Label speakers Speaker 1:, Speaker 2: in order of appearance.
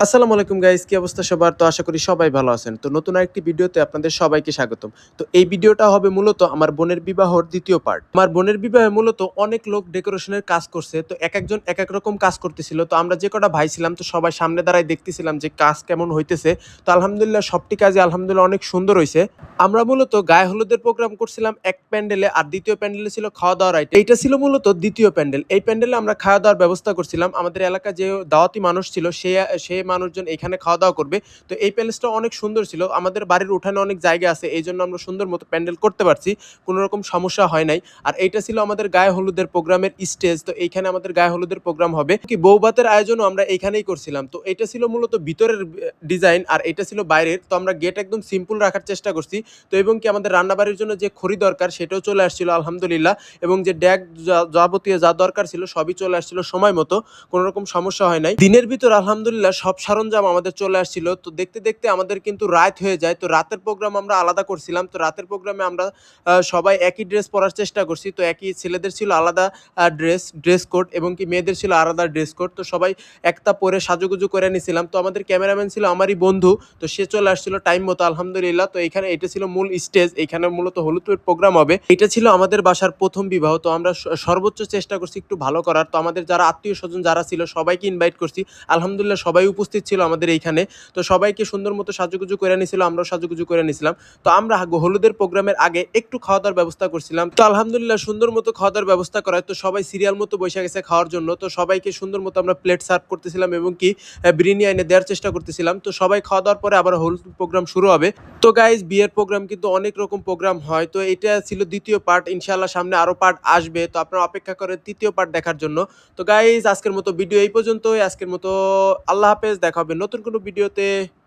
Speaker 1: আসসালামু আলাইকুম গাইস, কি অবস্থা সবার? তো আশা করি সবাই ভালো আছেন। তো নতুন আরেকটি ভিডিওতে আপনাদের সবাইকে স্বাগতম। তো এই ভিডিওটা হবে মূলত আমার বোনের বিবাহর ২য় পার্ট। আমার বোনের বিবাহে মূলত অনেক লোক ডেকোরেশনের কাজ করছে। তো একেকজন একেক রকম কাজ করতেছিল। তো আমরা যে কটা ভাই ছিলাম তো সবাই সামনে দাঁড়ায় দেখতেছিলাম যে কাজ কেমন হইতেছে। তো আলহামদুলিল্লাহ সবটি কাজই আলহামদুলিল্লাহ অনেক সুন্দর হইছে। আমরা মূলত গায়ে হলুদের প্রোগ্রাম করছিলাম এক প্যান্ডেলে, আর ২য় প্যান্ডেলে ছিল খাওয়া-দাওয়ার আইটেম। এইটা ছিল মূলত ২য় প্যান্ডেল। এই প্যান্ডেলে আমরা খাওয়া-দাওয়ার ব্যবস্থা করছিলাম। আমাদের এলাকায় যে দাওয়াতি মানুষ ছিল সে মানুষজন এখানে খাওয়া-দাওয়া করবে। তো এই প্যালেসটা অনেক সুন্দর ছিল। আমাদের বাড়ির উঠানে অনেক জায়গা আছে। এইজন্য আমরা সুন্দর মতো প্যান্ডেল করতে পারছি। কোন রকম সমস্যা হয় নাই। আর এইটা ছিল আমাদের গায়ে হলুদের প্রোগ্রামের স্টেজ। তো এইখানে আমাদের গায়ে হলুদের প্রোগ্রাম হবে। কি বৌভাতের আয়োজনও আমরা এইখানেই করছিলাম। তো এটা ছিল মূলত ভিতরের ডিজাইন, আর এটা ছিল বাইরের। তো আমরা গেট একদম সিম্পল রাখার চেষ্টা করছি। তো এবং কি আমাদের রান্নাবাড়ির জন্য যে খড়ি দরকার সেটাও চলে আসছিল আলহামদুলিল্লাহ। এবং যে ডেক যাবতীয় যা দরকার ছিল সবই চলে আসছিল সময় মতো। কোন রকম সমস্যা হয় নাই। দিনের ভিতর আলহামদুলিল্লাহ সব সরঞ্জাম আমাদের চলে আসছিল। তো দেখতে দেখতে আমাদের কিন্তু রাত হয়ে যায়। তো রাতের প্রোগ্রাম আমরা আলাদা করছিলাম। তো রাতের প্রোগ্রামে আমরা সবাই একই ড্রেস পরার চেষ্টা করছি। তো একই ছেলেদের ছিল আলাদা ড্রেস কোড, এবং কি মেয়েদের ছিল আলাদা ড্রেস কোড। তো সবাই একটা পরে সাজুগুজু করে নিছিলাম। তো আমাদের ক্যামেরাম্যান ছিল আমারই বন্ধু। তো সে চলে আসছিল টাইম মতো আলহামদুলিল্লাহ। তো এখানে এটা ছিল মূল স্টেজ। এখানে মূলত হলুদের প্রোগ্রাম হবে। এটা ছিল আমাদের বাসার প্রথম বিবাহ। তো আমরা সর্বোচ্চ চেষ্টা করছি একটু ভালো করার। তো আমাদের যারা আত্মীয়-স্বজন যারা ছিল সবাইকে ইনভাইট করছি। আলহামদুলিল্লাহ সবাই উপস্থিত ছিল আমাদের এইখানে। তো সবাইকে সুন্দর মতো সাজুগুজু করে নিছিল, আমরাও সাজুগুজু করে নিছিলাম। তো আমরা হলুদের প্রোগ্রামের আগে একটু খাওয়া-দাওয়ার ব্যবস্থা করছিলাম। তো আলহামদুলিল্লাহ সুন্দর মতো খাওয়া-দাওয়ার ব্যবস্থা করায়। তো সবাই সিরিয়াল মতো বইসা গেছে খাওয়ার জন্য। তো সবাইকে সুন্দর মতো আমরা প্লেট সার্ভ করতেছিলাম, এবং কি বিরিয়ানি এনে দেওয়ার চেষ্টা করতেছিলাম। তো সবাই খাওয়া-দাওয়ার পরে আবার হলুদ প্রোগ্রাম শুরু হবে। তো গাইস, বিয়ের প্রোগ্রাম কিন্তু অনেক রকম প্রোগ্রাম হয়। তো এটা ছিল ২য় পার্ট। ইনশাআল্লাহ সামনে আরো পার্ট আসবে। তো আপনারা অপেক্ষা করেন ৩য় পার্ট দেখার জন্য। তো গাইস, আজকের মতো ভিডিও এই পর্যন্তই। আজকের মতো আল্লাহ হাফেজ। দেখা হবে নতুন কোনো ভিডিওতে।